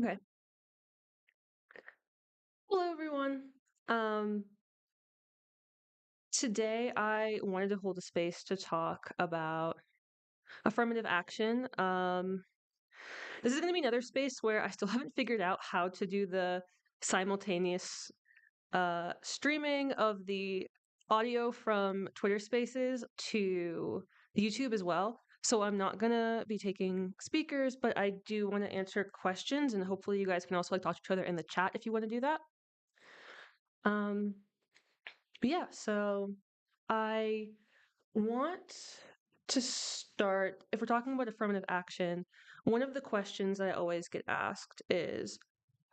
Okay. Hello, everyone. Um, Today I wanted to hold a space to talk about affirmative action. This is going to be another space where I still haven't figured out how to do the simultaneous streaming of the audio from Twitter Spaces to YouTube as well. So I'm not going to be taking speakers, but I do want to answer questions, and hopefully you guys can also talk to each other in the chat if you want to do that. Um, yeah, so I want to start, if we're talking about affirmative action, one of the questions I always get asked is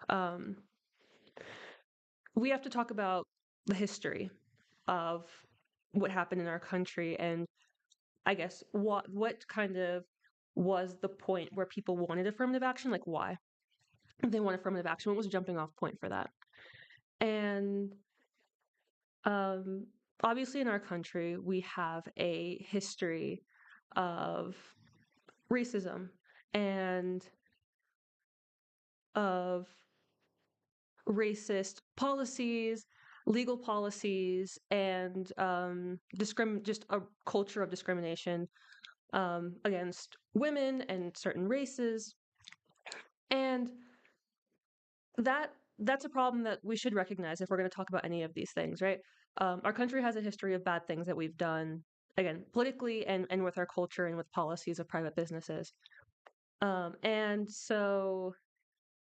um, we have to talk about the history of what happened in our country, and I guess what kind of was the point where people wanted affirmative action, like why they want affirmative action, what was the jumping off point for that? And um, obviously in our country we have a history of racism and of racist policies, legal policies, and just a culture of discrimination against women and certain races. And that's a problem that we should recognize if we're going to talk about any of these things, right? Our country has a history of bad things that we've done, again, politically and with our culture and with policies of private businesses. And so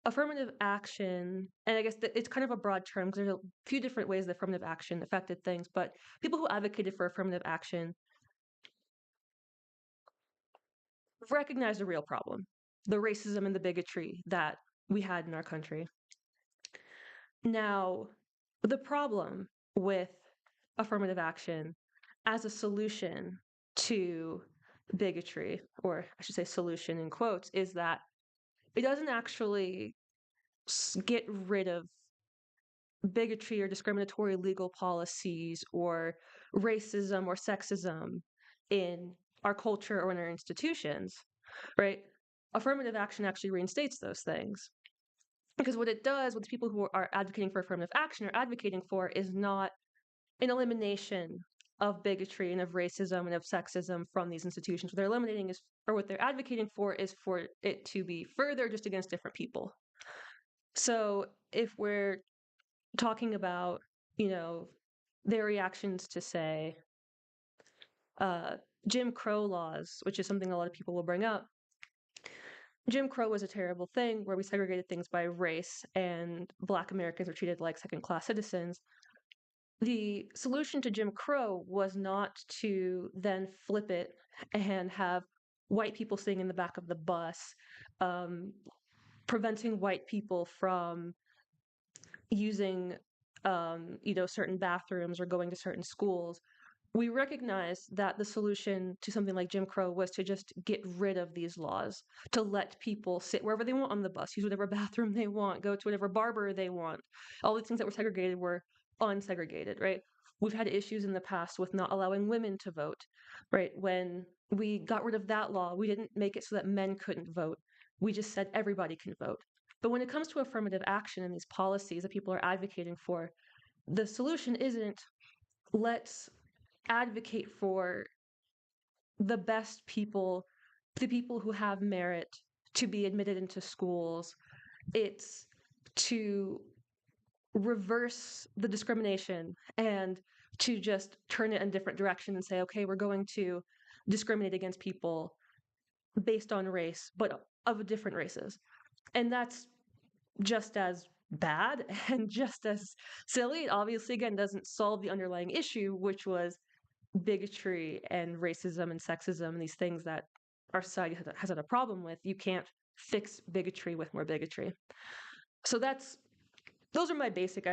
affirmative action, and I guess it's kind of a broad term because there's a few different ways that affirmative action affected things, but people who advocated for affirmative action recognized a real problem, the racism and the bigotry that we had in our country. Now, the problem with affirmative action as a solution to bigotry, or I should say solution in quotes, is that it doesn't actually get rid of bigotry or discriminatory legal policies or racism or sexism in our culture or in our institutions, right? Affirmative action actually reinstates those things. Because what it does, what the people who are advocating for affirmative action are advocating for, is not an elimination of bigotry and of racism and of sexism from these institutions. What they're eliminating is, or what they're advocating for, is for it to be further just against different people. So if we're talking about, you know, their reactions to, say, uh, Jim Crow laws, which is something a lot of people will bring up. Jim Crow was a terrible thing where we segregated things by race and Black Americans were treated like second class citizens. The solution to Jim Crow was not to then flip it and have white people sitting in the back of the bus, um, preventing white people from using certain bathrooms or going to certain schools. We recognize that the solution to something like Jim Crow was to just get rid of these laws, to let people sit wherever they want on the bus, use whatever bathroom they want, go to whatever barber they want. All these things that were segregated were unsegregated, right? We've had issues in the past with not allowing women to vote, right? When we got rid of that law, we didn't make it so that men couldn't vote. We just said everybody can vote. But when it comes to affirmative action and these policies that people are advocating for, the solution isn't let's advocate for the best people, the people who have merit to be admitted into schools. It's to reverse the discrimination and to just turn it in a different direction and say, okay, we're going to discriminate against people based on race, but of different races. And that's just as bad and just as silly. It obviously, again, doesn't solve the underlying issue, which was bigotry and racism and sexism and these things that our society has had a problem with. You can't fix bigotry with more bigotry. So those are my basic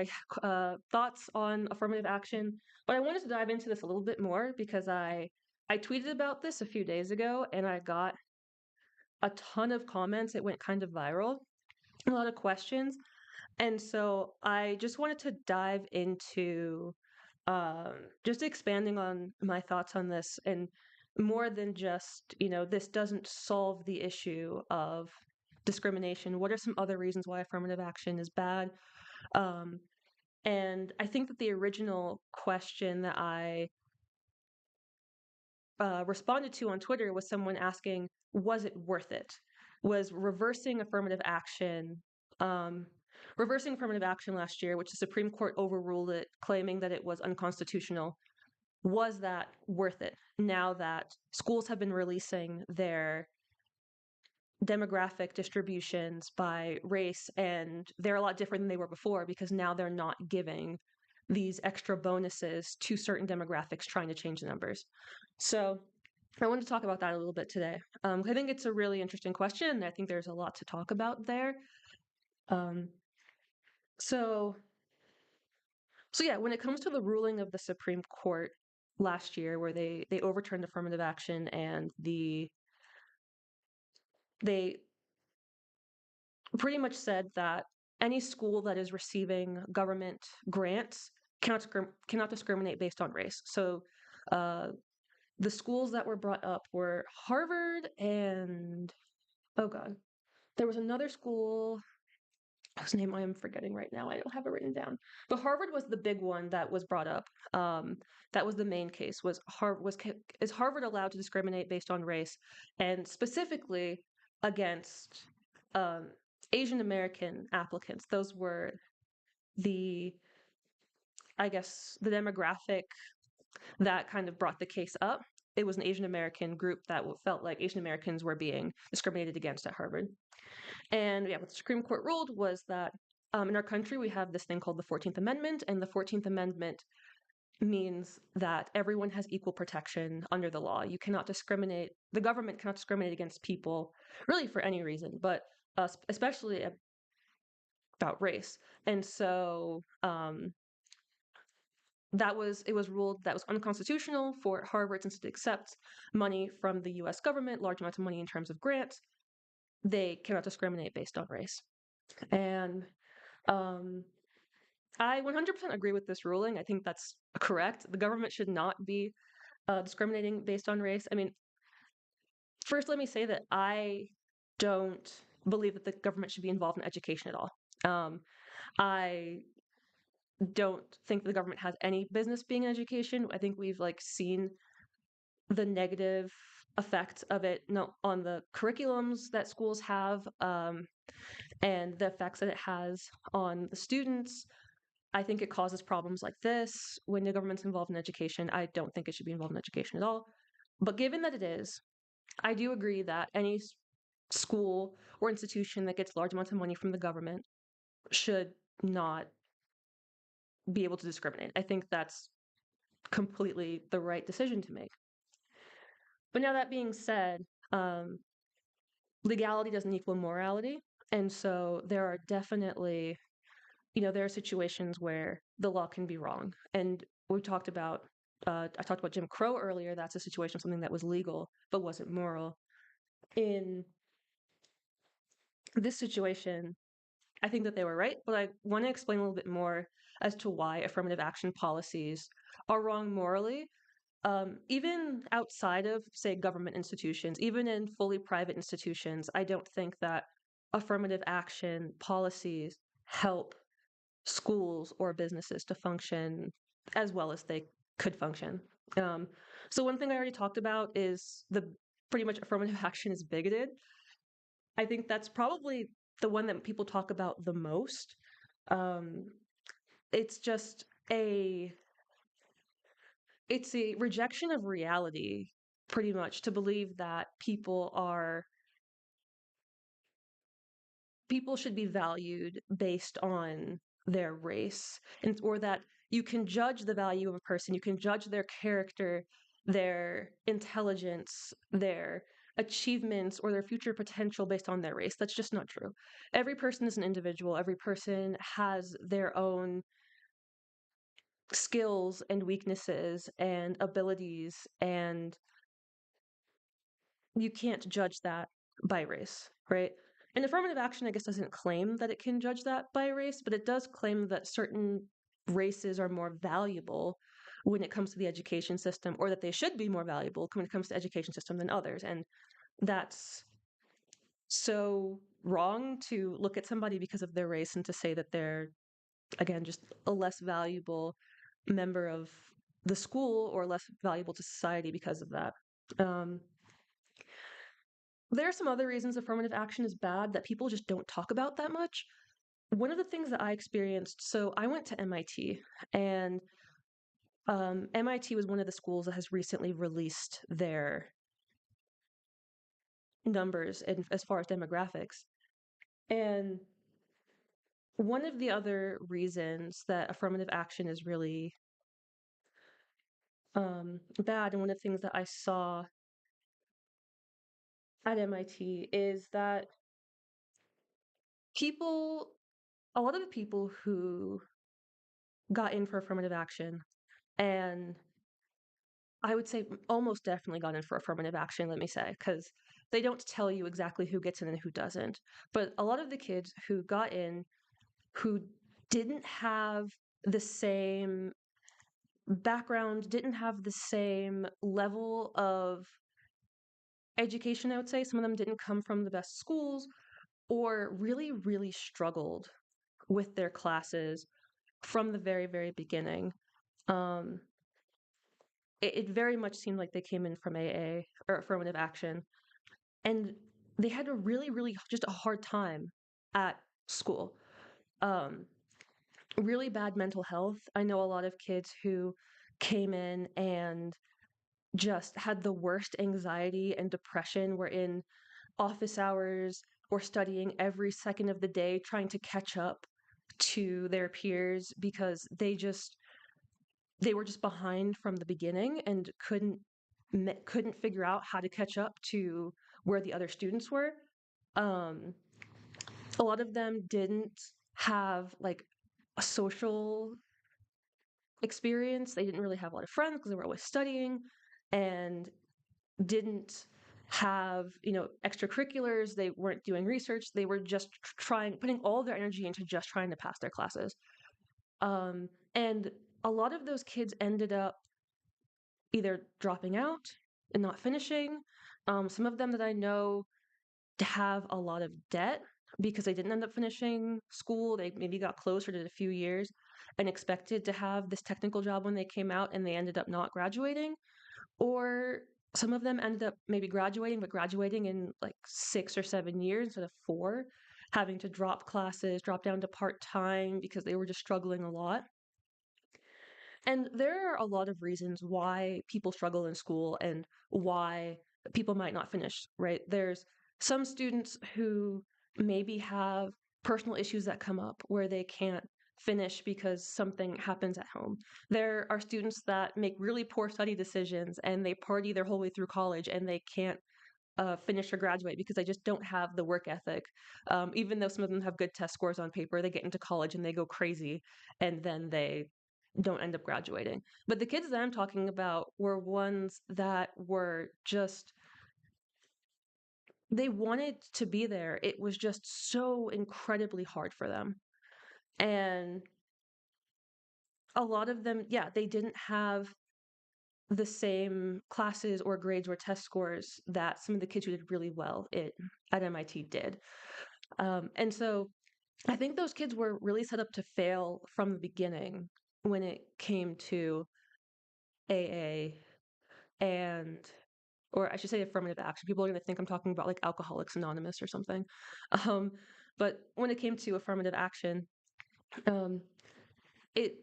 thoughts on affirmative action. But I wanted to dive into this a little bit more because I tweeted about this a few days ago and I got a ton of comments. It went kind of viral, a lot of questions. And so I just wanted to dive into just expanding on my thoughts on this, and more than just, this doesn't solve the issue of discrimination? What are some other reasons why affirmative action is bad? Um, and I think that the original question that I responded to on Twitter was someone asking, was it worth it? Was um, reversing affirmative action last year, which the Supreme Court overruled it, claiming that it was unconstitutional, was that worth it now that schools have been releasing their demographic distributions by race, and they're a lot different than they were before because now they're not giving these extra bonuses to certain demographics trying to change the numbers. So I wanted to talk about that a little bit today. I think it's a really interesting question, and I think there's a lot to talk about there. Um, so, so yeah, when it comes to the ruling of the Supreme Court last year, where they overturned affirmative action and they pretty much said that any school that is receiving government grants cannot discriminate based on race. So uh, the schools that were brought up were Harvard and, oh God, there was another school whose name I am forgetting right now. I don't have it written down. But Harvard was the big one that was brought up. That was the main case. Is Harvard allowed to discriminate based on race, and specifically against um, Asian American applicants? Those were the, I guess, the demographic that kind of brought the case up. It was an Asian American group that felt like Asian Americans were being discriminated against at Harvard. And yeah, what the Supreme Court ruled was that in our country, we have this thing called the 14th Amendment, and the 14th Amendment means that everyone has equal protection under the law. You cannot discriminate, the government cannot discriminate against people really for any reason, but especially about race. And so it was ruled that was unconstitutional for Harvard, since it accepts money from the US government, large amounts of money in terms of grants. They cannot discriminate based on race. And I 100% agree with this ruling. I think that's correct. The government should not be discriminating based on race. I mean, first, let me say that I don't believe that the government should be involved in education at all. I don't think the government has any business being in education. I think we've seen the negative effects of it on the curriculums that schools have, and the effects that it has on the students. I think it causes problems like this when the government's involved in education. I don't think it should be involved in education at all. But given that it is, I do agree that any school or institution that gets large amounts of money from the government should not be able to discriminate. I think that's completely the right decision to make. But now, that being said, legality doesn't equal morality. And so there are definitely, there are situations where the law can be wrong. And I talked about Jim Crow earlier. That's a situation of something that was legal but wasn't moral. In this situation, I think that they were right, but I want to explain a little bit more as to why affirmative action policies are wrong morally. Even outside of, say, government institutions, even in fully private institutions, I don't think that affirmative action policies help schools or businesses to function as well as they could function. So one thing I already talked about is the pretty much affirmative action is bigoted. I think that's probably the one that people talk about the most. Um, it's just it's a rejection of reality, pretty much, to believe that people should be valued based on their race, or that you can judge the value of a person, you can judge their character, their intelligence, their achievements, or their future potential based on their race. That's just not true. Every person is an individual. Every person has their own skills and weaknesses and abilities, and you can't judge that by race, right? And affirmative action, I guess, doesn't claim that it can judge that by race, but it does claim that certain races are more valuable when it comes to the education system, or that they should be more valuable when it comes to the education system than others. And that's so wrong to look at somebody because of their race and to say that they're, again, just a less valuable member of the school or less valuable to society because of that. Um, there are some other reasons affirmative action is bad that people just don't talk about that much. One of the things that I experienced, so I went to MIT, and MIT was one of the schools that has recently released their numbers in, as far as demographics. And one of the other reasons that affirmative action is really bad, and one of the things that I saw at MIT is that people, a lot of the people who got in for affirmative action, and I would say almost definitely got in for affirmative action, let me say, because they don't tell you exactly who gets in and who doesn't. But a lot of the kids who got in who didn't have the same background, didn't have the same level of education, I would say. Some of them didn't come from the best schools or really, really struggled with their classes from the very, very beginning. Um, it very much seemed like they came in from AA or affirmative action, and they had a really, really just a hard time at school. Um, really bad mental health. I know a lot of kids who came in and just had the worst anxiety and depression, were in office hours or studying every second of the day, trying to catch up to their peers because they were just behind from the beginning and couldn't figure out how to catch up to where the other students were. Um, a lot of them didn't have like a social experience. They didn't really have a lot of friends because they were always studying and didn't have, extracurriculars. They weren't doing research. They were just putting all their energy into just trying to pass their classes. And a lot of those kids ended up either dropping out and not finishing. Some of them that I know have a lot of debt because they didn't end up finishing school. They maybe got closer to a few years and expected to have this technical job when they came out, and they ended up not graduating. Or some of them ended up maybe graduating, but graduating in like 6 or 7 years instead of 4, having to drop classes, drop down to part time because they were just struggling a lot. And there are a lot of reasons why people struggle in school and why people might not finish, right? There's some students who maybe have personal issues that come up where they can't finish because something happens at home. There are students that make really poor study decisions and they party their whole way through college and they can't finish or graduate because they just don't have the work ethic. Even though some of them have good test scores on paper, they get into college and they go crazy and then they don't end up graduating. But the kids that I'm talking about were ones that were just, they wanted to be there. It was just so incredibly hard for them. And a lot of them, yeah, they didn't have the same classes or grades or test scores that some of the kids who did really well at MIT did. And so I think those kids were really set up to fail from the beginning when it came to AA and, or I should say affirmative action. People are going to think I'm talking about like Alcoholics Anonymous or something. Um, but when it came to affirmative action, um, it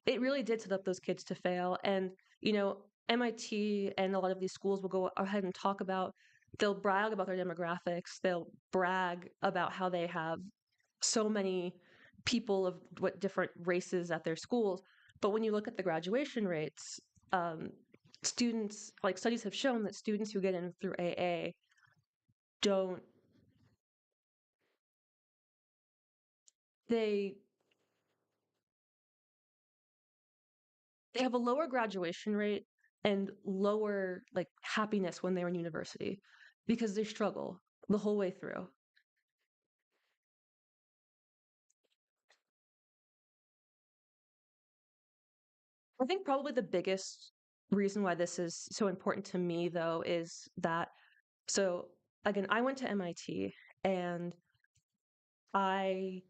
it really did set up those kids to fail. And MIT and a lot of these schools will go ahead and talk about, they'll brag about their demographics, they'll brag about how they have so many people of what different races at their schools. But when you look at the graduation rates, um, students, like studies have shown that students who get in through AA don't, they they have a lower graduation rate and lower like happiness when they're in university because they struggle the whole way through. I think probably the biggest reason why this is so important to me, though, is that, so again, I went to MIT, and I,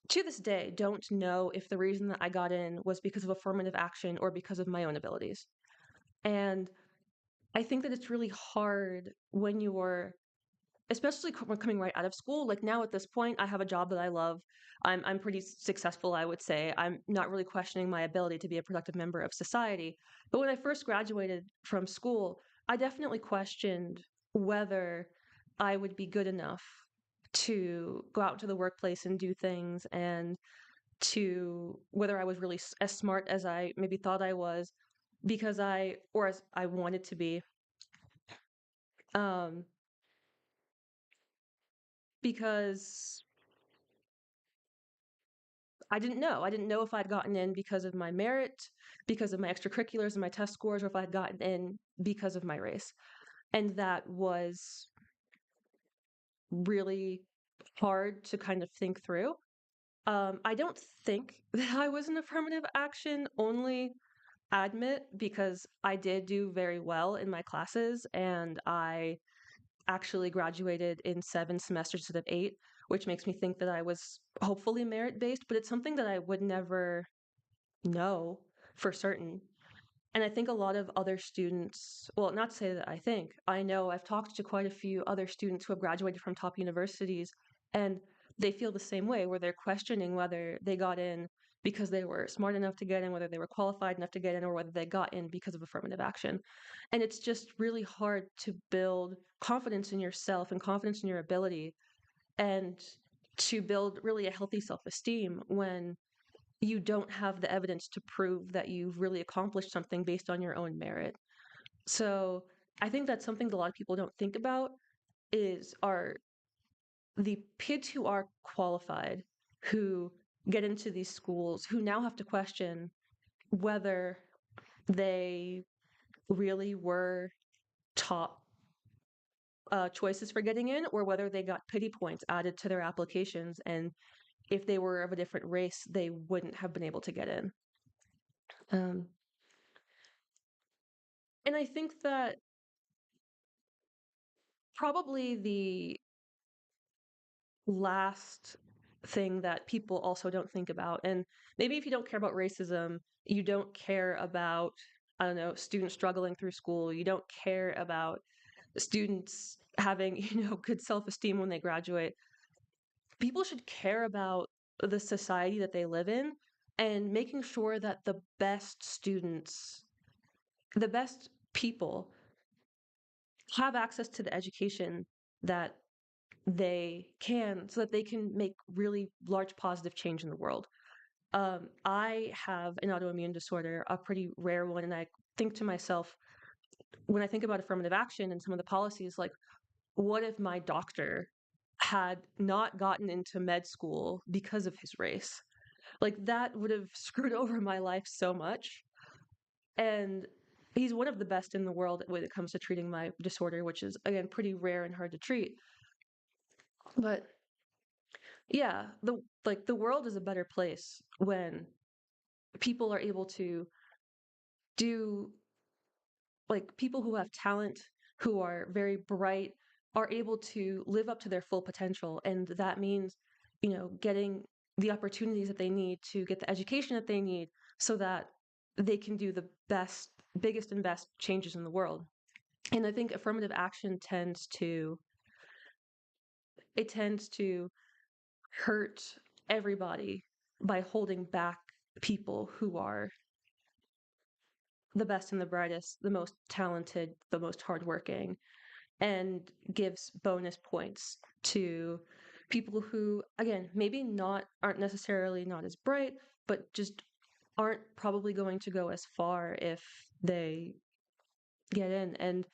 to this day, don't know if the reason that I got in was because of affirmative action or because of my own abilities. And I think that it's really hard when you're, especially when coming right out of school. Like now at this point, I have a job that I love. I'm pretty successful, I would say. I'm not really questioning my ability to be a productive member of society. But when I first graduated from school, I definitely questioned whether I would be good enough to go out into the workplace and do things, and to whether I was really as smart as I maybe thought I was, because or as I wanted to be. Um, because I didn't know. I didn't know if I'd gotten in because of my merit, because of my extracurriculars and my test scores, or if I'd gotten in because of my race. And that was really hard to kind of think through. I don't think that I was an affirmative action only admit, because I did do very well in my classes, and I actually graduated in 7 semesters instead of 8, which makes me think that I was hopefully merit based, but it's something that I would never know for certain. And I think a lot of other students, well, not to say that I think, I know I've talked to quite a few other students who have graduated from top universities, and they feel the same way, where they're questioning whether they got in because they were smart enough to get in, whether they were qualified enough to get in, or whether they got in because of affirmative action. And it's just really hard to build confidence in yourself and confidence in your ability, and to build really a healthy self esteem when you don't have the evidence to prove that you've really accomplished something based on your own merit. So I think that's something that a lot of people don't think about, is are the kids who are qualified, who get into these schools, who now have to question whether they really were top choices for getting in, or whether they got pity points added to their applications, and if they were of a different race, they wouldn't have been able to get in. Um, and I think that probably the last thing that people also don't think about, and maybe if you don't care about racism, you don't care about, I don't know, students struggling through school, you don't care about students having, good self-esteem when they graduate. People should care about the society that they live in, and making sure that the best students, the best people, have access to the education that they can, so that they can make really large positive change in the world. I have an autoimmune disorder, a pretty rare one, and I think to myself, when I think about affirmative action and some of the policies, like, what if my doctor had not gotten into med school because of his race? Like, that would have screwed over my life so much. And he's one of the best in the world when it comes to treating my disorder, which is, again, pretty rare and hard to treat. But yeah, the world is a better place when people are able to do, like, people who have talent, who are very bright, are able to live up to their full potential. And that means, getting the opportunities that they need to get the education that they need, so that they can do the biggest and best changes in the world. And I think affirmative action tends to hurt everybody by holding back people who are the best and the brightest, the most talented, the most hardworking, and gives bonus points to people who, again, maybe aren't necessarily not as bright, but just aren't probably going to go as far if they get in. And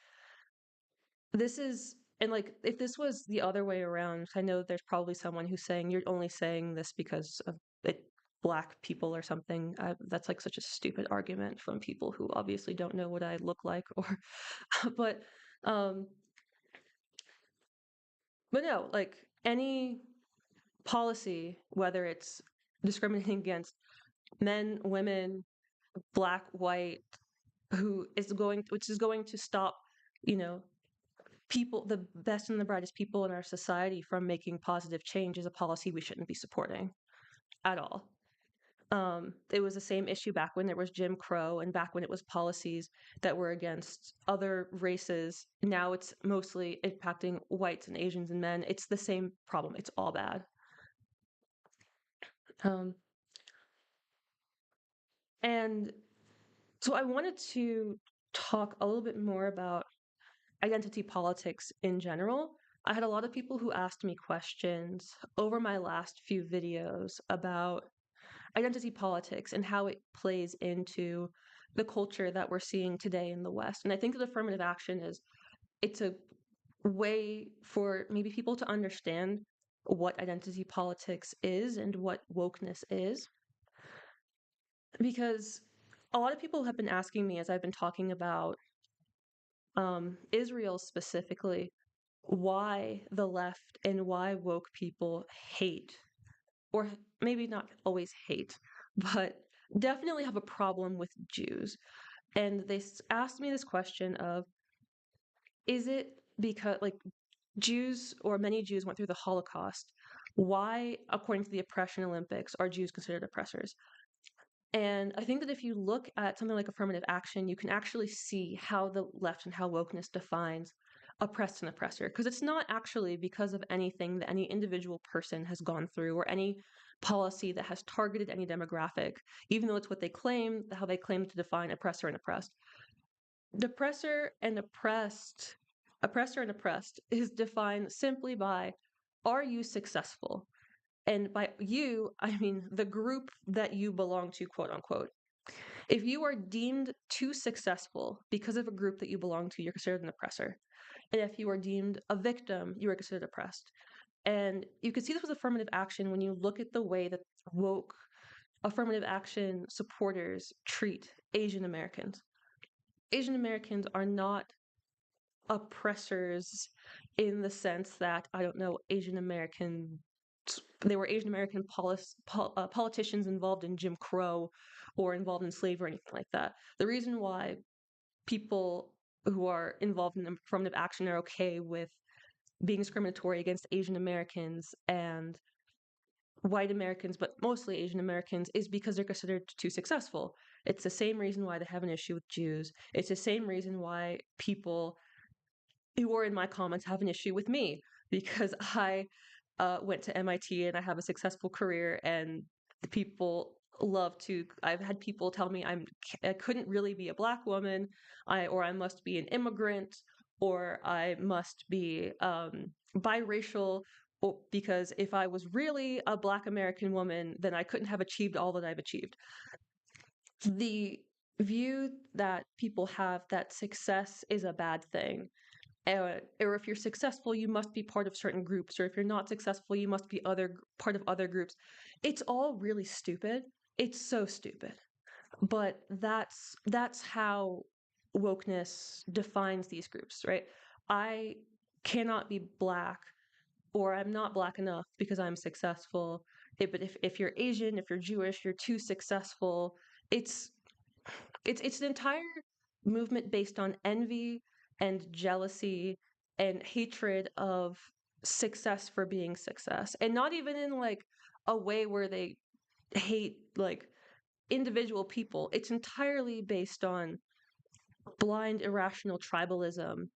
this is, and like, if this was the other way around, I know there's probably someone who's saying you're only saying this because of it, Black people or something. That's like such a stupid argument from people who obviously don't know what I look like, or, but, um, but no, like, any policy, whether it's discriminating against men, women, Black, white, which is going to stop, you know, people, the best and the brightest people in our society, from making positive change is a policy we shouldn't be supporting at all. It was the same issue back when there was Jim Crow and back when it was policies that were against other races. Now it's mostly impacting whites and Asians and men. It's the same problem. It's all bad. Um, and so I wanted to talk a little bit more about identity politics in general. I had a lot of people who asked me questions over my last few videos about identity politics and how it plays into the culture that we're seeing today in the West. And I think that affirmative action it's a way for maybe people to understand what identity politics is and what wokeness is. Because a lot of people have been asking me as I've been talking about Israel specifically, why the left and why woke people hate, or maybe not always hate, but definitely have a problem with Jews. And they asked me this question of, is it because, like, Jews or many Jews went through the Holocaust? Why, according to the Oppression Olympics, are Jews considered oppressors? And I think that if you look at something like affirmative action, you can actually see how the left and how wokeness defines oppressed and oppressor. Because it's not actually because of anything that any individual person has gone through or any policy that has targeted any demographic, even though it's what they claim, how they claim to define oppressor and oppressed. Oppressor and oppressed is defined simply by, are you successful? And by you, I mean the group that you belong to, quote unquote. If you are deemed too successful because of a group that you belong to, you're considered an oppressor. And if you are deemed a victim, you are considered oppressed. And you can see this with affirmative action when you look at the way that woke affirmative action supporters treat Asian Americans. Asian Americans are not oppressors in the sense that, I don't know, there were Asian American politicians involved in Jim Crow or involved in slavery or anything like that. The reason why people who are involved in affirmative action are okay with being discriminatory against Asian Americans and white Americans, but mostly Asian Americans, is because they're considered too successful. It's the same reason why they have an issue with Jews. It's the same reason why people who are in my comments have an issue with me, because I went to MIT and I have a successful career, and people love to. I've had people tell me I couldn't really be a black woman, or I must be an immigrant, or I must be biracial. Because if I was really a black American woman, then I couldn't have achieved all that I've achieved. The view that people have that success is a bad thing, or if you're successful, you must be part of certain groups, or if you're not successful, you must be part of other groups. It's all really stupid. It's so stupid. But that's how wokeness defines these groups, right? I cannot be black, or I'm not black enough because I'm successful. But if you're Asian, if you're Jewish, you're too successful. It's it's an entire movement based on envy and jealousy and hatred of success for being success. And not even in like a way where they hate like individual people. It's entirely based on blind, irrational tribalism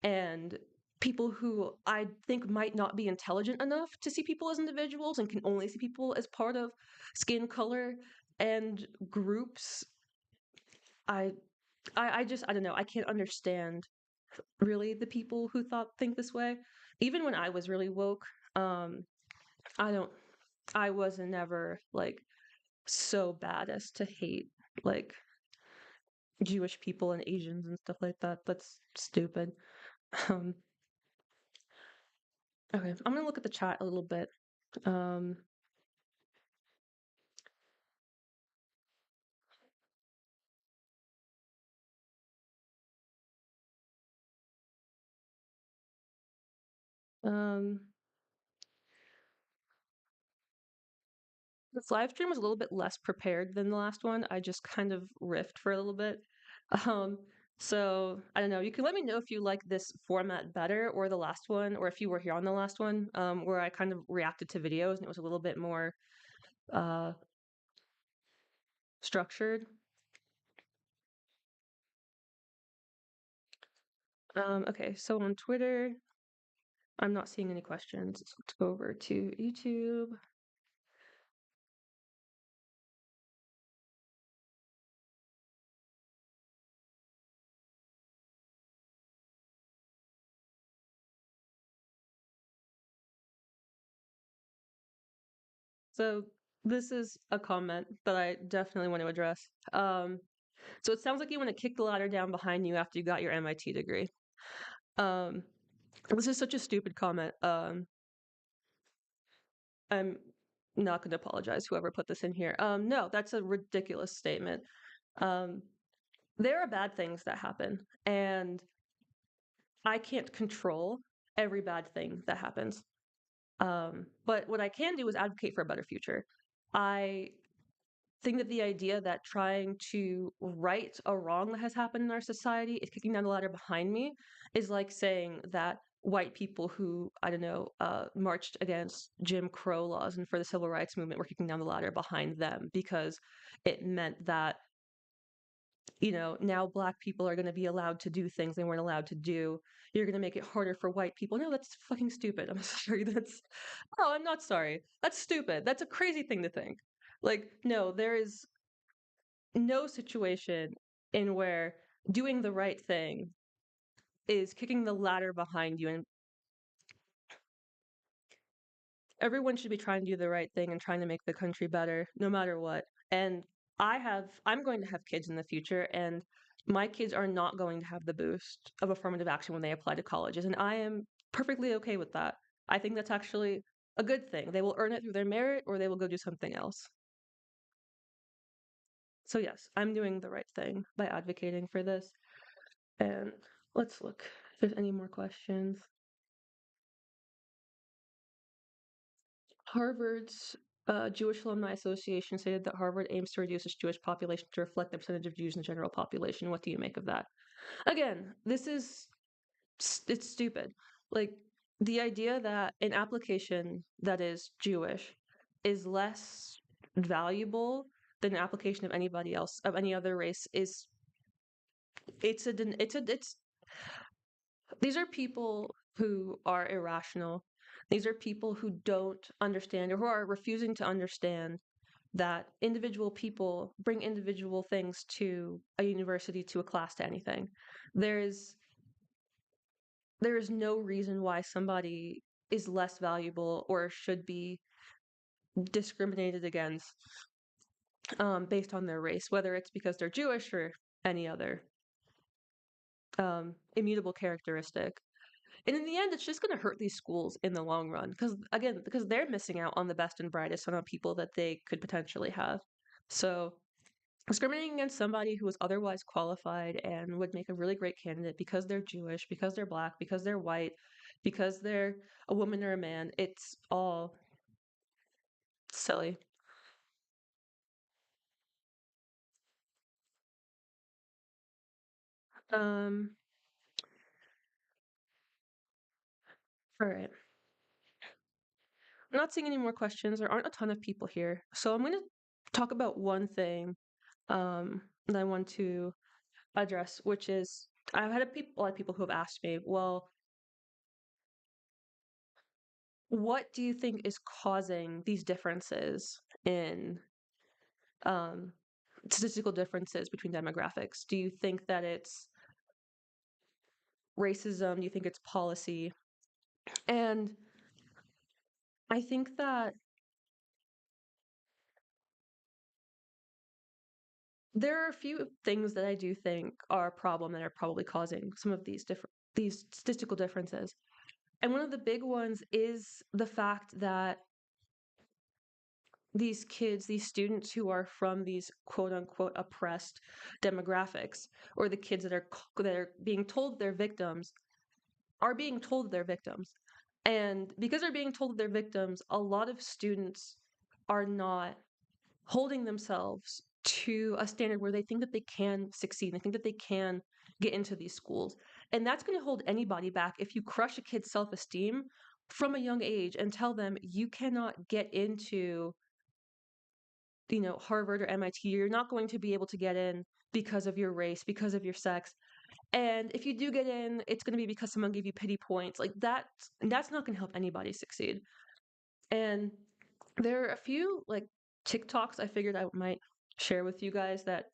and people who I think might not be intelligent enough to see people as individuals and can only see people as part of skin color and groups. I I don't know. I can't understand really the people who think this way. Even when I was really woke, I don't I was never like so bad as to hate like Jewish people and Asians and stuff like that. That's stupid. Um, okay, I'm gonna look at the chat a little bit. Um, um, this live stream was a little bit less prepared than the last one. I just kind of riffed for a little bit. Um, So I don't know. You can let me know if you like this format better or the last one, or if you were here on the last one, where I kind of reacted to videos and it was a little bit more uh, structured. Okay, so on Twitter, I'm not seeing any questions. Let's go over to YouTube. So this is a comment that I definitely want to address. So it sounds like you want to kick the ladder down behind you after you got your MIT degree. Um, this is such a stupid comment. I'm not going to apologize, whoever put this in here. No, that's a ridiculous statement. Um, there are bad things that happen, and I can't control every bad thing that happens. But what I can do is advocate for a better future. I think that the idea that trying to right a wrong that has happened in our society is kicking down the ladder behind me is like saying that white people who, I don't know, marched against Jim Crow laws and for the civil rights movement were kicking down the ladder behind them because it meant that, now black people are going to be allowed to do things they weren't allowed to do. You're going to make it harder for white people. No, that's fucking stupid. I'm sorry. No, I'm not sorry. That's stupid. That's a crazy thing to think. Like, no, there is no situation in where doing the right thing is kicking the ladder behind you, and everyone should be trying to do the right thing and trying to make the country better no matter what. And I'm going to have kids in the future, and my kids are not going to have the boost of affirmative action when they apply to colleges, and I am perfectly okay with that. I think that's actually a good thing. They will earn it through their merit or they will go do something else. So yes, I'm doing the right thing by advocating for this. And let's look if there's any more questions. Harvard's Jewish Alumni Association stated that Harvard aims to reduce its Jewish population to reflect the percentage of Jews in the general population. What do you make of that? Again, it's stupid. Like the idea that an application that is Jewish is less valuable than an application of anybody else of any other race is it's these are people who are irrational. These are people who don't understand or who are refusing to understand that individual people bring individual things to a university, to a class, to anything. There is there is no reason why somebody is less valuable or should be discriminated against based on their race, whether it's because they're Jewish or any other immutable characteristic. And in the end, it's just going to hurt these schools in the long run because, again, because they're missing out on the best and brightest on people that they could potentially have. So, discriminating against somebody who is otherwise qualified and would make a really great candidate because they're Jewish, because they're black, because they're white, because they're a woman or a man, it's all silly. Um, all right. I'm not seeing any more questions. There aren't a ton of people here. So I'm going to talk about one thing that I want to address, which is I've had a lot of people who have asked me, well, what do you think is causing these differences in um, statistical differences between demographics? Do you think that it's racism? Do you think it's policy? And I think that there are a few things that I do think are a problem that are probably causing some of these statistical differences. And one of the big ones is the fact that these kids, these students who are from these quote unquote oppressed demographics, or the kids that are being told they're victims, are being told they're victims. And because they're being told they're victims, a lot of students are not holding themselves to a standard where they think that they can succeed. They think that they can get into these schools. And that's going to hold anybody back if you crush a kid's self esteem from a young age and tell them you cannot get into, Harvard or MIT. You're not going to be able to get in because of your race, because of your sex. And if you do get in, it's going to be because someone gave you pity points. Like that's not going to help anybody succeed. And there are a few like TikToks I figured I might share with you guys that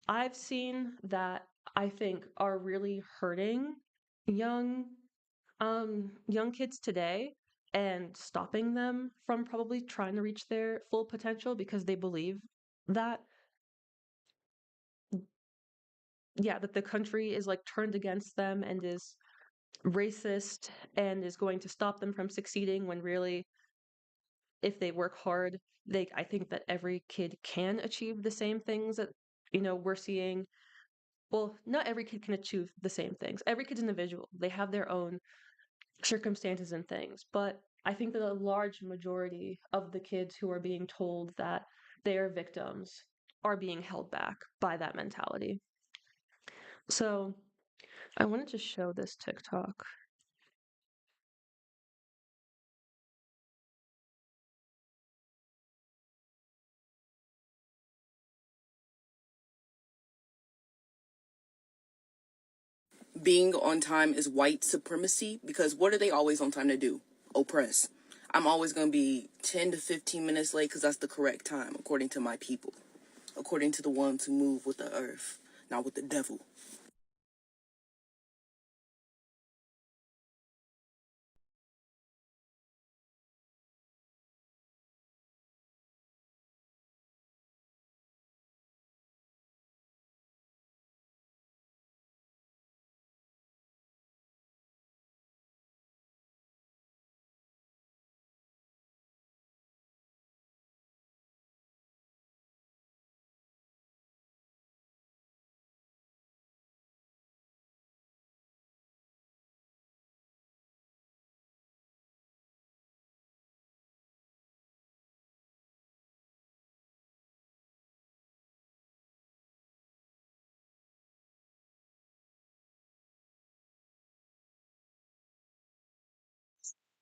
I've seen that I think are really hurting young young kids today and stopping them from probably trying to reach their full potential because they believe that that the country is like turned against them and is racist and is going to stop them from succeeding when really if they work hard, I think that every kid can achieve the same things that we're seeing. Well, not every kid can achieve the same things. Every kid's individual. They have their own circumstances and things. But I think that a large majority of the kids who are being told that they are victims are being held back by that mentality. So I wanted to show this TikTok. Being on time is white supremacy, because what are they always on time to do? Oppress. I'm always going to be 10 to 15 minutes late because that's the correct time, according to my people, according to the ones who move with the earth, not with the devil.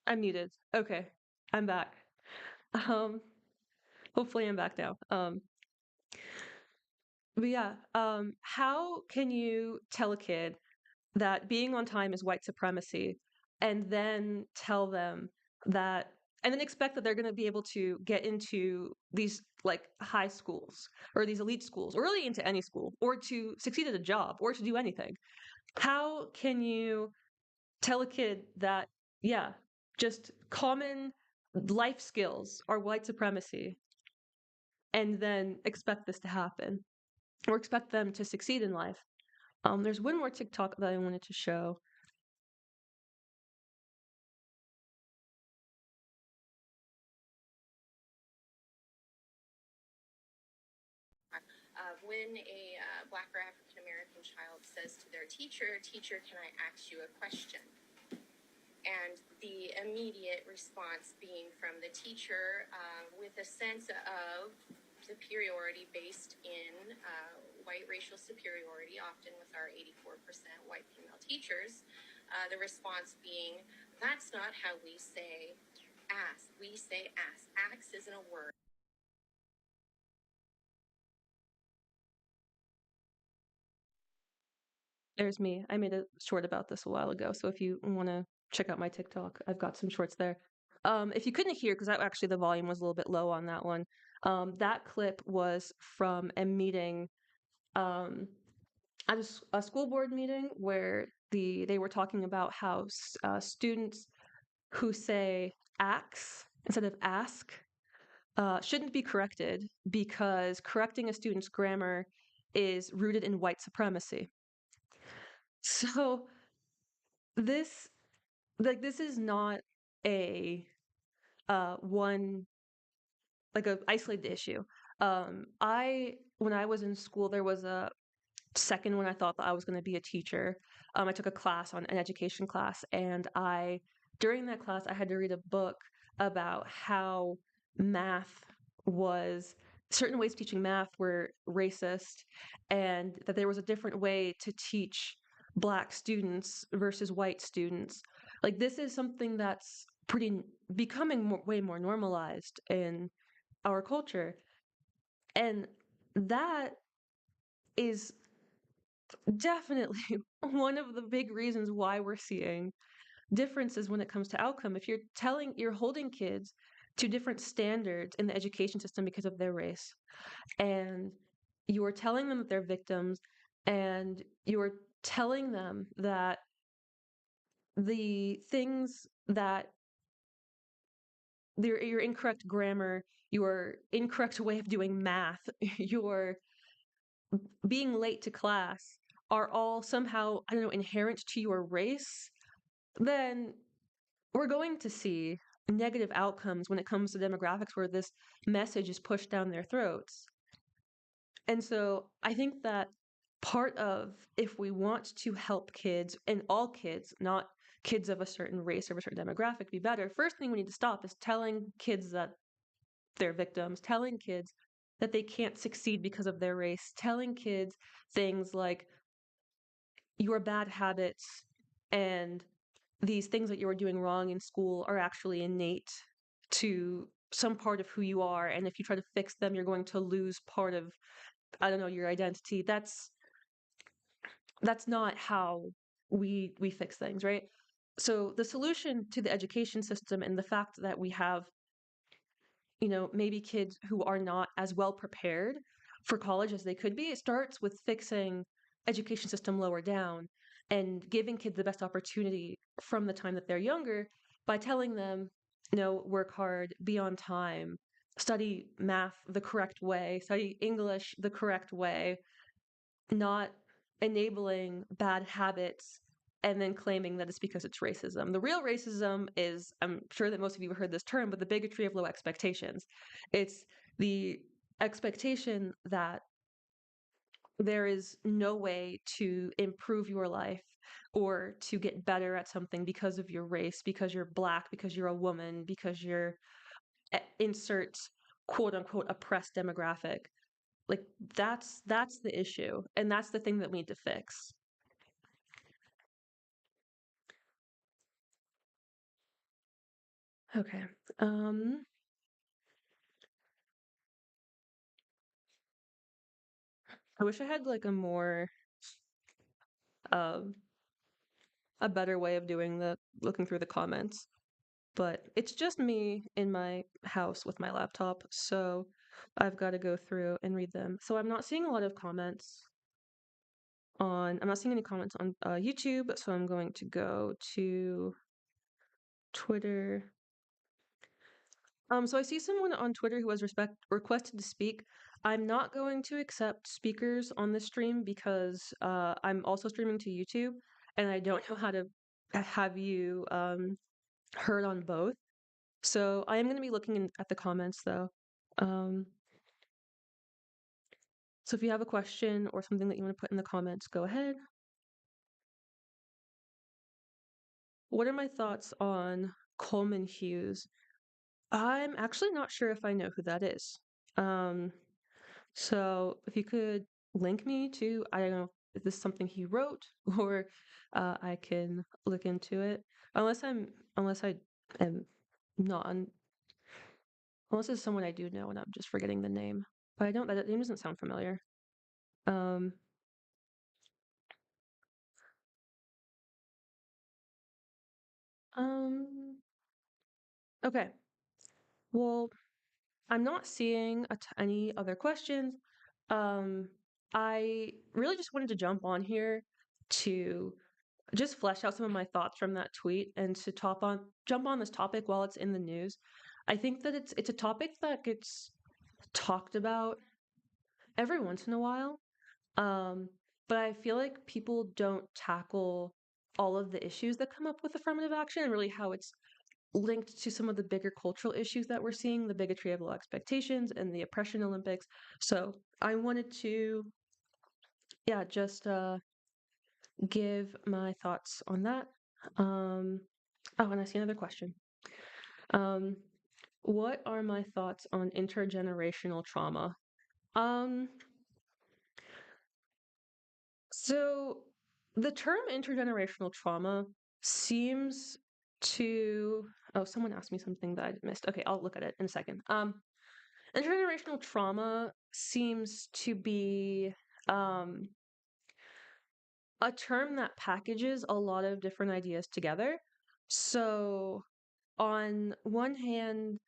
I'm muted. Okay, I'm back. Um, Hopefully I'm back now. But yeah, how can you tell a kid that being on time is white supremacy and then tell them that and then expect that they're going to be able to get into these like high schools or these elite schools or really into any school or to succeed at a job or to do anything? How can you tell a kid that yeah, just common life skills are white supremacy and then expect this to happen or expect them to succeed in life? There's one more TikTok that I wanted to show. When a Black or African American child says to their teacher, "Teacher, can I ask you a question?" And the immediate response being from the teacher with a sense of superiority based in white racial superiority, often with our 84% white female teachers, the response being, "That's not how we say ask. We say ask. Ask isn't a word." There's me. I made a short about this a while ago. So if you want to check out my TikTok, I've got some shorts there. If you couldn't hear, because actually the volume was a little bit low on that one, that clip was from a meeting um, at a school board meeting where they were talking about how students who say "ax" instead of "ask" shouldn't be corrected because correcting a student's grammar is rooted in white supremacy. So this this is not a one like a isolated issue. I when I was in school, there was a second when I thought that I was going to be a teacher. I took a class on an education class, and I during that class I had to read a book about how math was certain ways of teaching math were racist, and that there was a different way to teach Black students versus white students. Like, this is something that's becoming way more normalized in our culture. And that is definitely one of the big reasons why we're seeing differences when it comes to outcome. If you're holding kids to different standards in the education system because of their race, and you are telling them that they're victims, and you're telling them that the things that your incorrect grammar, your incorrect way of doing math, your being late to class are all somehow, I don't know, inherent to your race, then we're going to see negative outcomes when it comes to demographics where this message is pushed down their throats. And so I think that part of, if we want to help kids, and all kids, not kids of a certain race or a certain demographic, be better, first thing we need to stop is telling kids that they're victims, telling kids that they can't succeed because of their race, telling kids things like your bad habits and these things that you are doing wrong in school are actually innate to some part of who you are. And if you try to fix them, you're going to lose part of, I don't know, your identity. That's not how we fix things, right? So the solution to the education system and the fact that we have, maybe kids who are not as well prepared for college as they could be, it starts with fixing education system lower down and giving kids the best opportunity from the time that they're younger by telling them, work hard, be on time, study math the correct way, study English the correct way, not enabling bad habits and then claiming that it's because it's racism. The real racism is, I'm sure that most of you have heard this term, but the bigotry of low expectations. It's the expectation that there is no way to improve your life or to get better at something because of your race, because you're Black, because you're a woman, because you're insert quote unquote oppressed demographic. Like, that's the issue, and that's the thing that we need to fix. Okay. Um, I wish I had like um, a better way of doing the looking through the comments, but it's just me in my house with my laptop, so I've got to go through and read them. So I'm not seeing a lot of comments I'm not seeing any comments on YouTube, so I'm going to go to Twitter. So I see someone on Twitter who has requested to speak. I'm not going to accept speakers on this stream because I'm also streaming to YouTube, and I don't know how to have you heard on both. So I am going to be looking at the comments though. Um, so if you have a question or something that you want to put in the comments, go ahead. What are my thoughts on Coleman Hughes? I'm actually not sure if I know who that is. Um, So if you could link me to, I don't know if this is something he wrote or I can look into it. Unless I am not, unless it's someone I do know and I'm just forgetting the name. But I don't, that name doesn't sound familiar. Um, um, okay. Well, I'm not seeing any other questions. Um, I really just wanted to jump on here to just flesh out some of my thoughts from that tweet and to jump on this topic while it's in the news. I think that it's a topic that gets talked about every once in a while. Um, but I feel like people don't tackle all of the issues that come up with affirmative action and really how it's linked to some of the bigger cultural issues that we're seeing, the bigotry of low expectations and the oppression Olympics. So I wanted to, yeah, just give my thoughts on that. Oh, and I see another question. Um, What are my thoughts on intergenerational trauma? Um, so the term intergenerational trauma seems to, oh, someone asked me something that I missed. Okay, I'll look at it in a second. Intergenerational trauma seems to be um a term that packages a lot of different ideas together. So on one hand,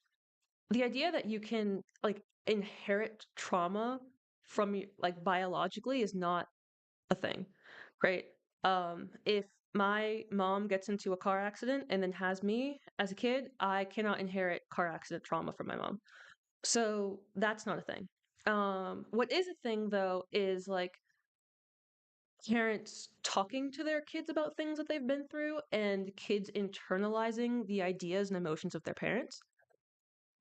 the idea that you can like inherit trauma from like biologically is not a thing, right? If my mom gets into a car accident and then has me as a kid, I cannot inherit car accident trauma from my mom. So that's not a thing. What is a thing though is like parents talking to their kids about things that they've been through and kids internalizing the ideas and emotions of their parents.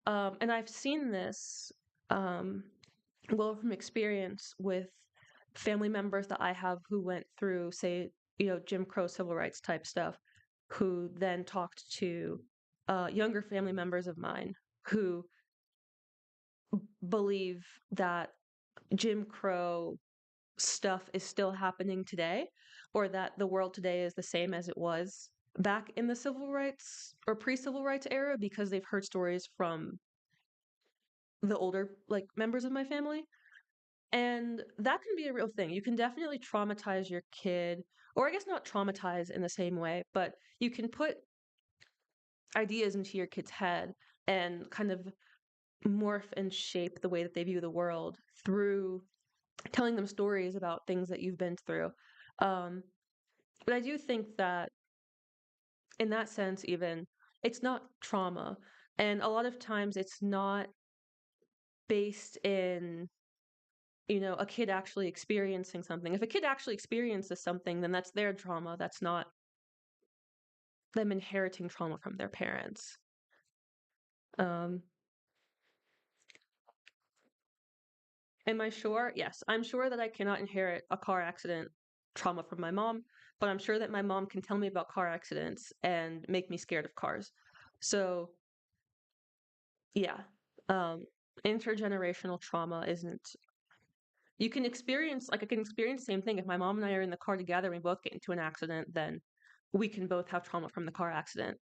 And I've seen this, um, well, from experience with family members that I have who went through, say, Jim Crow civil rights type stuff, who then talked to younger family members of mine who believe that Jim Crow stuff is still happening today, or that the world today is the same as it was back in the civil rights or pre-civil rights era because they've heard stories from the older like members of my family. And that can be a real thing. You can definitely traumatize your kid, or I guess not traumatize in the same way, but you can put ideas into your kid's head and kind of morph and shape the way that they view the world through telling them stories about things that you've been through. Um, but I do think that in that sense, even it's not trauma. And a lot of times it's not based in, a kid actually experiencing something. If a kid actually experiences something, then that's their trauma. That's not them inheriting trauma from their parents. Um, am I sure? Yes, I'm sure that I cannot inherit a car accident trauma from my mom, but I'm sure that my mom can tell me about car accidents and make me scared of cars. So, yeah, um, intergenerational trauma isn't. You can experience, like, I can experience the same thing. If my mom and I are in the car together and we both get into an accident, then we can both have trauma from the car accident.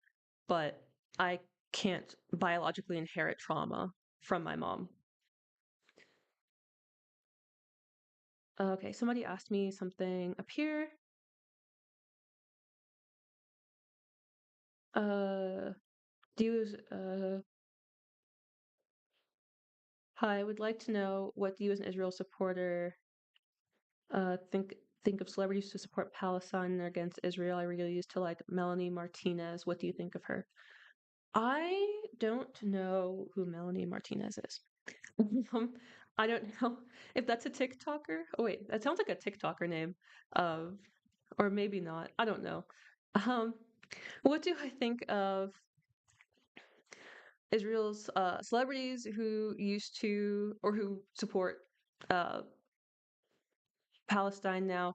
But I can't biologically inherit trauma from my mom. Okay, somebody asked me something up here. Uh, do you, hi, I would like to know what do you as an Israel supporter think of celebrities who support Palestine and against Israel? I really used to like Melanie Martinez. What do you think of her? I don't know who Melanie Martinez is. Um, I don't know if that's a TikToker. Oh wait, that sounds like a TikToker name. Um, or maybe not. I don't know. Um, what do I think of Israel's celebrities who used to or who support uh, Palestine now?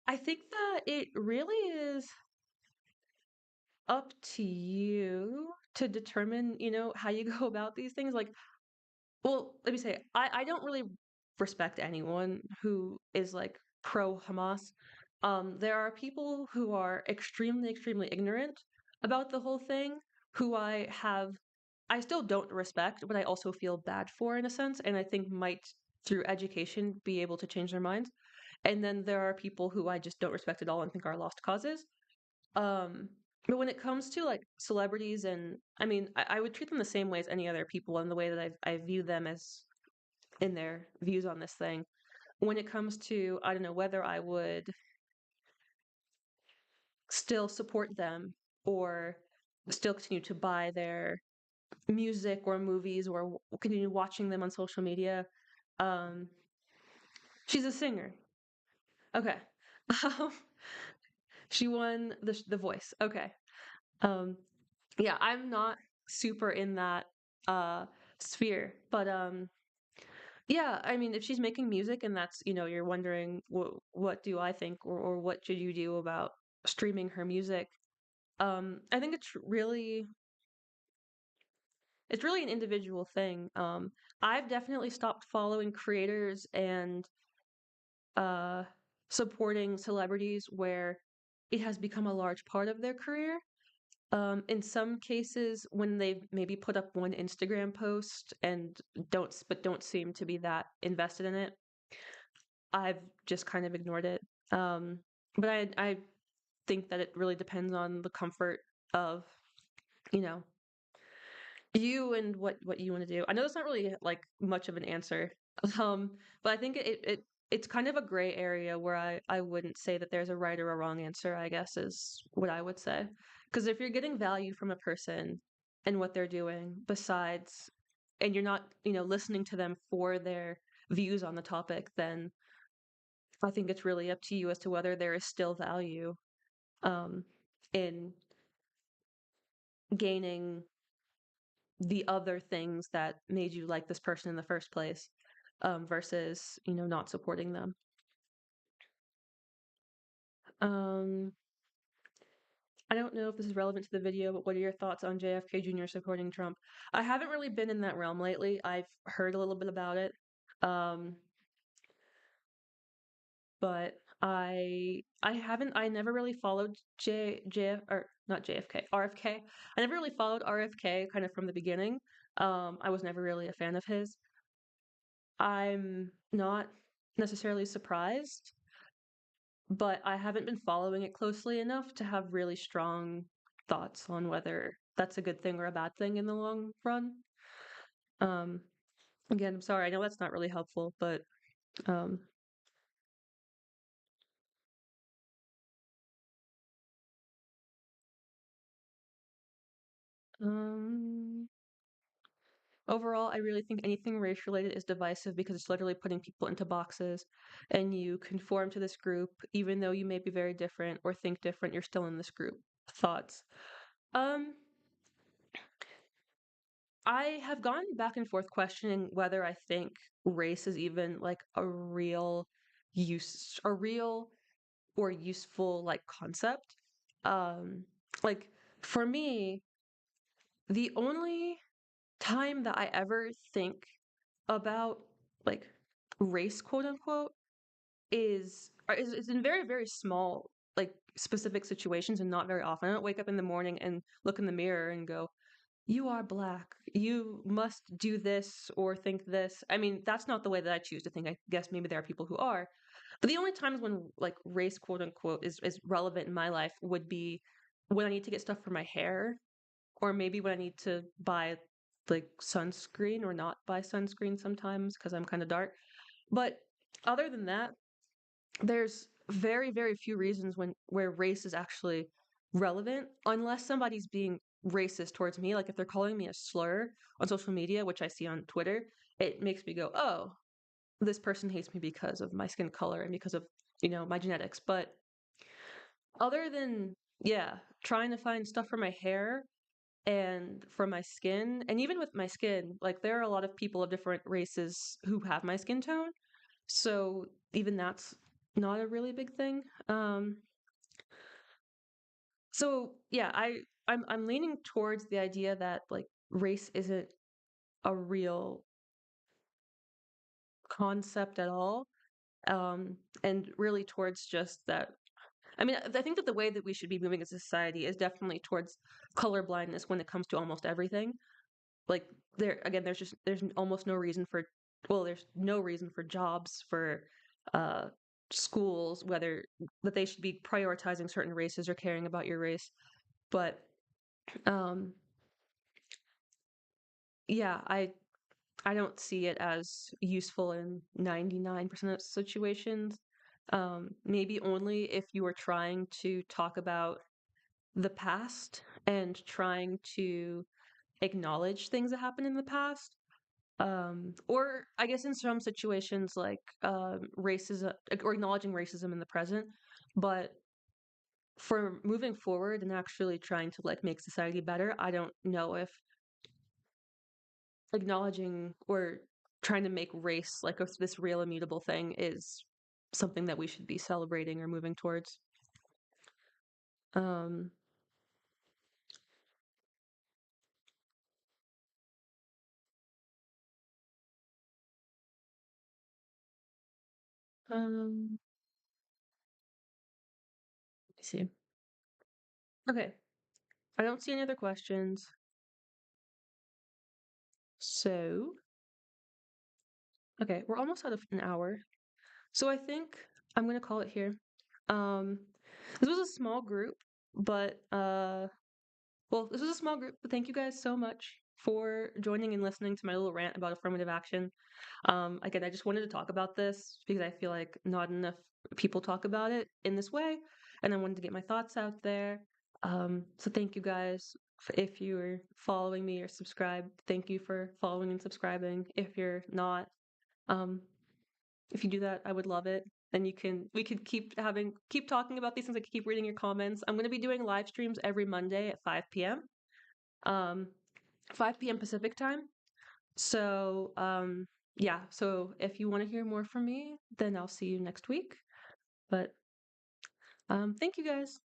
I think that it really is up to you to determine, how you go about these things. Like, well, let me say, I don't really respect anyone who is like pro Hamas. There are people who are extremely, extremely ignorant about the whole thing, who I still don't respect, but I also feel bad for in a sense, and I think might, through education, be able to change their minds. And then there are people who I just don't respect at all and think are lost causes. Um, but when it comes to like celebrities, and I mean, I would treat them the same way as any other people in the way that I view them as in their views on this thing. When it comes to, I don't know, whether I would still support them or still continue to buy their music or movies or continue watching them on social media. Um, she's a singer. Okay. Um, she won the Voice. Okay. Um, yeah, I'm not super in that uh sphere, but yeah, I mean, if she's making music and that's, you're wondering what do I think or what should you do about streaming her music? I think it's really it's really an individual thing. I've definitely stopped following creators and uh, supporting celebrities where it has become a large part of their career. In some cases, when they've maybe put up one Instagram post and don't seem to be that invested in it, I've just kind of ignored it. Um, but I think that it really depends on the comfort of, you know, you and what you want to do. I know that's not really like much of an answer. Um, but I think it's kind of a gray area where I wouldn't say that there's a right or a wrong answer, I guess is what I would say. Because if you're getting value from a person and what they're doing besides and you're not, listening to them for their views on the topic, then I think it's really up to you as to whether there is still value um in gaining the other things that made you like this person in the first place, versus, not supporting them. Um, I don't know if this is relevant to the video, but what are your thoughts on JFK Jr. supporting Trump? I haven't really been in that realm lately. I've heard a little bit about it. Um, but I never really followed or not JFK, RFK. I never really followed RFK kind of from the beginning. I was never really a fan of his. I'm not necessarily surprised, but I haven't been following it closely enough to have really strong thoughts on whether that's a good thing or a bad thing in the long run. Um, Again, I'm sorry, I know that's not really helpful, but um, um, overall, I really think anything race related is divisive because it's literally putting people into boxes and you conform to this group, even though you may be very different or think different, you're still in this group. Thoughts? Um, I have gone back and forth questioning whether I think race is even like a real or useful like concept. Um, like for me, the only time that I ever think about like race, quote unquote, is in very, very small, like specific situations and not very often. I don't wake up in the morning and look in the mirror and go, you are black. You must do this or think this. I mean, that's not the way that I choose to think. I guess maybe there are people who are. But the only times when like race, quote unquote, is relevant in my life would be when I need to get stuff for my hair, or maybe when I need to buy like sunscreen or not buy sunscreen sometimes because I'm kind of dark. But other than that, there's very, very few reasons where race is actually relevant unless somebody's being racist towards me. Like if they're calling me a slur on social media, which I see on Twitter, it makes me go, oh, this person hates me because of my skin color and because of, my genetics. But other than, yeah, trying to find stuff for my hair and for my skin, and even with my skin, like there are a lot of people of different races who have my skin tone. So even that's not a really big thing. So yeah, I'm leaning towards the idea that like race isn't a real concept at all. And really towards just that. I mean, I think that the way that we should be moving as a society is definitely towards color blindness when it comes to almost everything. Like there's almost no reason for there's no reason for jobs for uh schools whether that they should be prioritizing certain races or caring about your race. But um yeah, I don't see it as useful in 99% of situations. Maybe only if you are trying to talk about the past and trying to acknowledge things that happened in the past. Or I guess in some situations like racism or acknowledging racism in the present. But for moving forward and actually trying to like make society better, I don't know if acknowledging or trying to make race like this real immutable thing is something that we should be celebrating or moving towards. Um, Let me see. Okay, I don't see any other questions. So, okay, we're almost out of an hour. So I think I'm gonna call it here. Um, this was a small group, but well, this was a small group, but thank you guys so much for joining and listening to my little rant about affirmative action. Again, I just wanted to talk about this because I feel like not enough people talk about it in this way, and I wanted to get my thoughts out there. So thank you guys. If you're following me or subscribed, thank you for following and subscribing. If you're not, um, if you do that, I would love it. And we could keep talking about these things. I could keep reading your comments. I'm going to be doing live streams every Monday at 5 p.m. Um, 5 p.m. Pacific time. So, yeah. So if you want to hear more from me, then I'll see you next week. But thank you guys.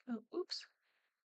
Oh, oops.